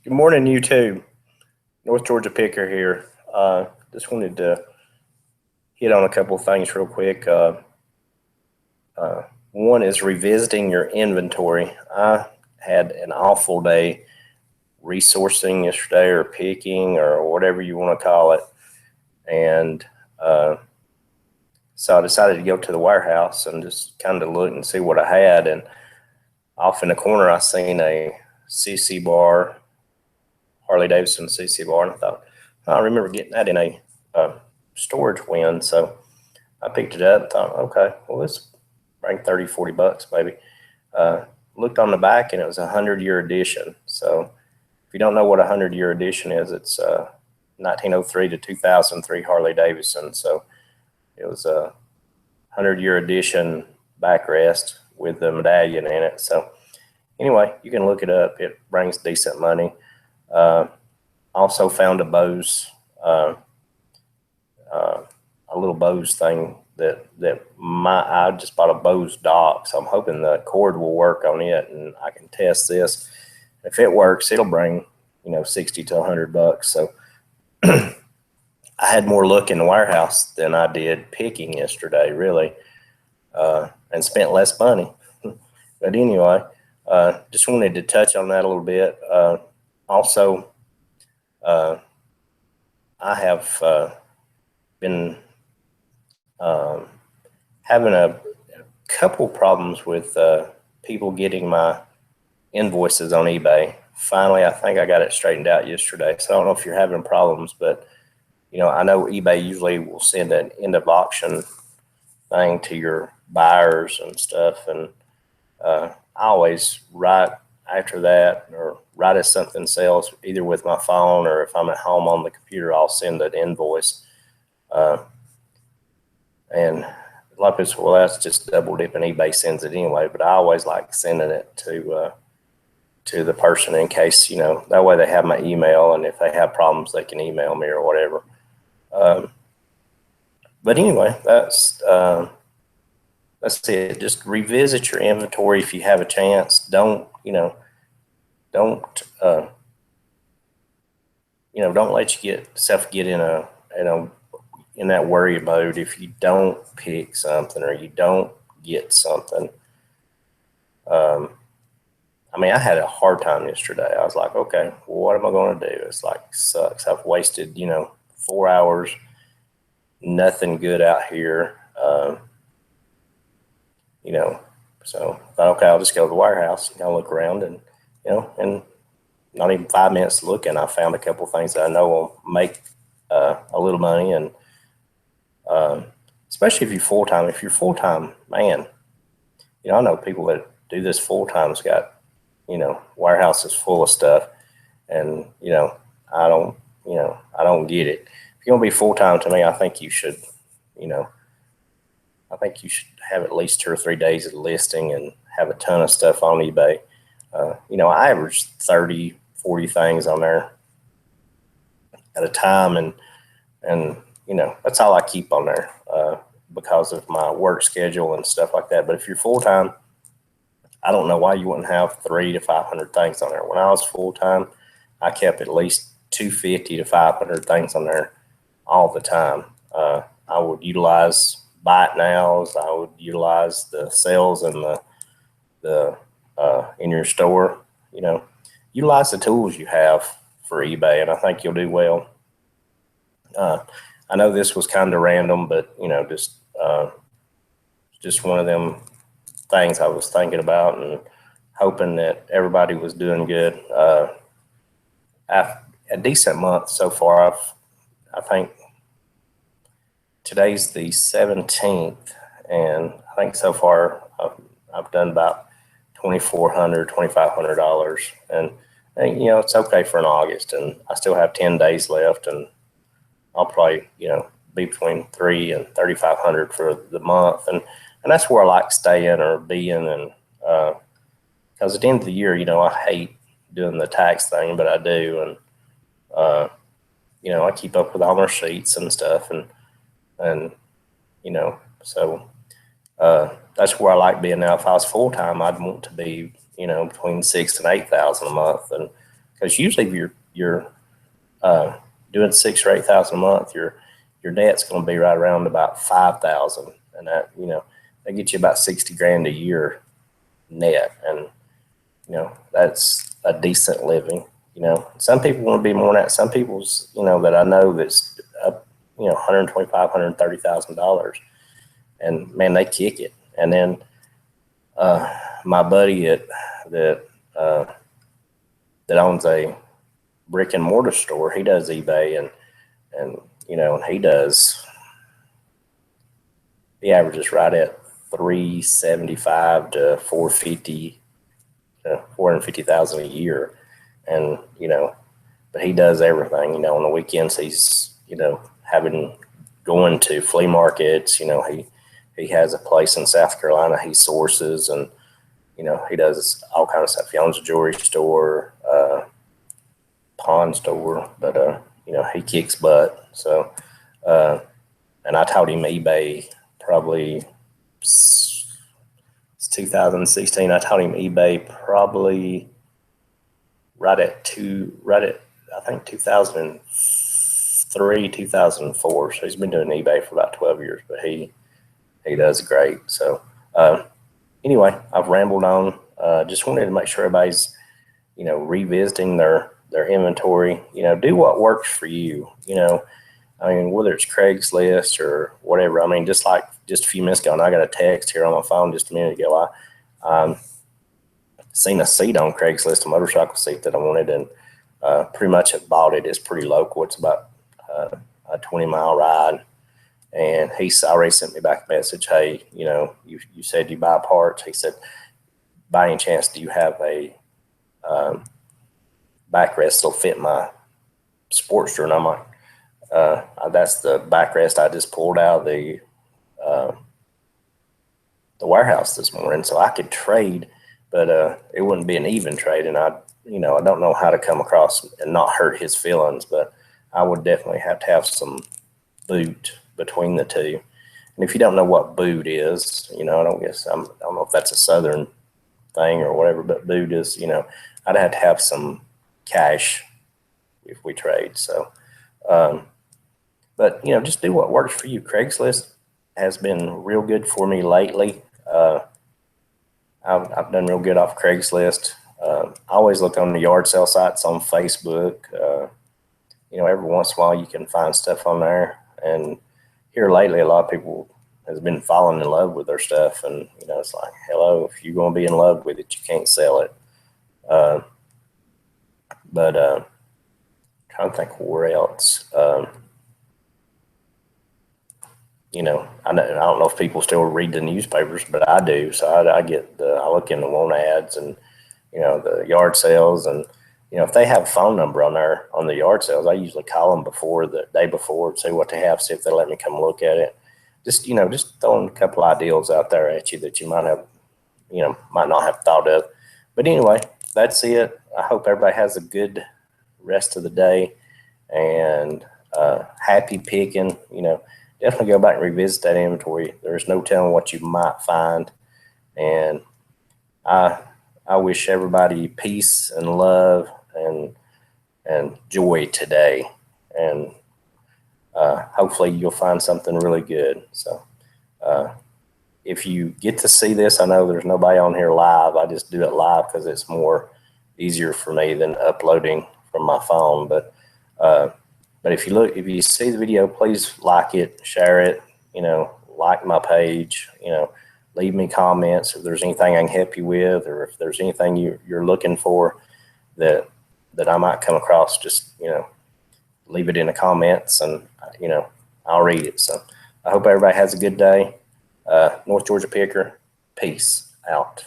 Good morning, you too. North Georgia Picker here. Just wanted to hit on a couple of things real quick. One is revisiting your inventory. I had an awful day resourcing yesterday, or picking, or whatever you want to call it. And so I decided to go to the warehouse and just kind of look and see what I had. And off in the corner, I seen a CC bar, Harley Davidson CC bar, and I thought, I remember getting that in a storage win. So I picked it up and thought, okay, well, this bring 30, 40 bucks, maybe. Looked on the back and it was a 100-year edition. So if you don't know what a 100-year edition is, it's 1903 to 2003 Harley Davidson. So it was a 100-year edition backrest with the medallion in it. So anyway, you can look it up. It brings decent money. Also found a Bose, a little Bose thing that I just bought a Bose dock, so I'm hoping the cord will work on it and I can test this. If it works, it'll bring 60 to 100 bucks. So I had more luck in the warehouse than I did picking yesterday, really, and spent less money. But anyway, just wanted to touch on that a little bit. Also, I have been having a couple problems with people getting my invoices on eBay. Finally, I think I got it straightened out yesterday. So I don't know if you're having problems, but I know eBay usually will send an end of auction thing to your buyers and stuff, and I always write after that, or write as something sells, either with my phone, or if I'm at home on the computer, I'll send an invoice. And a lot of people say, well, that's just double dipping. eBay sends it anyway, but I always like sending it to the person in case, that way they have my email, and if they have problems, they can email me or whatever. But anyway, that's it. Just revisit your inventory if you have a chance. Don't let yourself get in that worry mode if you don't pick something or you don't get something. I had a hard time yesterday. I was like, okay, well, what am I going to do? It's like, sucks. I've wasted, 4 hours, nothing good out here. So I thought, okay, I'll just go to the warehouse and look around, and, and not even 5 minutes looking, I found a couple of things that I know will make a little money. And especially if you're full-time. If you're full-time, man, I know people that do this full-time's got, warehouses full of stuff, and, I don't get it. If you're going to be full-time, to me, I think you should have at least 2 or 3 days of listing and have a ton of stuff on eBay. I average 30, 40 things on there at a time, and that's all I keep on there because of my work schedule and stuff like that. But if you're full-time, I don't know why you wouldn't have 300 to 500 things on there. When I was full-time, I kept at least 250 to 500 things on there all the time. I would utilize buy it nows. I would utilize the sales and the in your store. Utilize the tools you have for eBay, and I think you'll do well. I know this was kind of random, but just one of them things I was thinking about and hoping that everybody was doing good. A decent month so far. I think today's the 17th, and I think so far I've done about $2,400, $2,500, and it's okay for an August, and I still have 10 days left, and I'll probably be between $3,000 and $3,500 for the month, and that's where I like staying or being, and because at the end of the year, I hate doing the tax thing, but I do, and I keep up with all my receipts and stuff, and so that's where I like being now. If I was full time, I'd want to be between $6,000 and $8,000 a month, and because usually if you're doing 6,000 or 8,000 a month, your debt's going to be right around about 5,000, and that that gets you about 60 grand a year net, and that's a decent living. Some people want to be more than that. Some people's that I know that's up $125,000, $130,000, and man, they kick it. And then my buddy that owns a brick and mortar store, he does eBay, and he averages right at 375 to 450 450,000 a year, and but he does everything. On the weekends he's going to flea markets. He has a place in South Carolina he sources, and he does all kinds of stuff. He owns a jewelry store, pawn store, but he kicks butt. So and I taught him eBay probably 2016. I taught him eBay probably right at I think 2003, 2004. So he's been doing eBay for about 12 years, but he does great. So anyway, I've rambled on. Just wanted to make sure everybody's revisiting their inventory. Do what works for you. I mean, whether it's Craigslist or whatever. I mean, just a few minutes ago, and I got a text here on my phone just a minute ago. I seen a seat on Craigslist, a motorcycle seat that I wanted, and pretty much have bought it. It's pretty local. It's about a 20-mile ride. And he's already sent me back a message. Hey, you said you buy parts. He said, by any chance, do you have a backrest that'll fit my Sportster? And I'm like, that's the backrest I just pulled out of the warehouse this morning, so I could trade, but it wouldn't be an even trade, and I don't know how to come across and not hurt his feelings, but I would definitely have to have some boot between the two. And if you don't know what boot is, I don't know if that's a Southern thing or whatever, but boot is, I'd have to have some cash if we trade. So, but just do what works for you. Craigslist has been real good for me lately. I've done real good off Craigslist. I always look on the yard sale sites on Facebook. Every once in a while you can find stuff on there. And here lately, a lot of people has been falling in love with their stuff. And, it's like, hello, if you're going to be in love with it, you can't sell it. But trying to think where else. I don't know if people still read the newspapers, but I do. So I look in the want ads and, the yard sales, and, if they have a phone number on there on the yard sales, I usually call them the day before, see what they have, see if they let me come look at it. Just throwing a couple ideas out there at you that you might not have thought of. But anyway, that's it. I hope everybody has a good rest of the day, and happy picking. Definitely go back and revisit that inventory. There's no telling what you might find. And I wish everybody peace and love and joy today. And hopefully you'll find something really good. So if you get to see this, I know there's nobody on here live. I just do it live because it's more easier for me than uploading from my phone. But if you see the video, please like it, share it, like my page, leave me comments if there's anything I can help you with, or if there's anything you're looking for that I might come across, just, leave it in the comments, and, I'll read it. So I hope everybody has a good day. North Georgia Picker, peace out.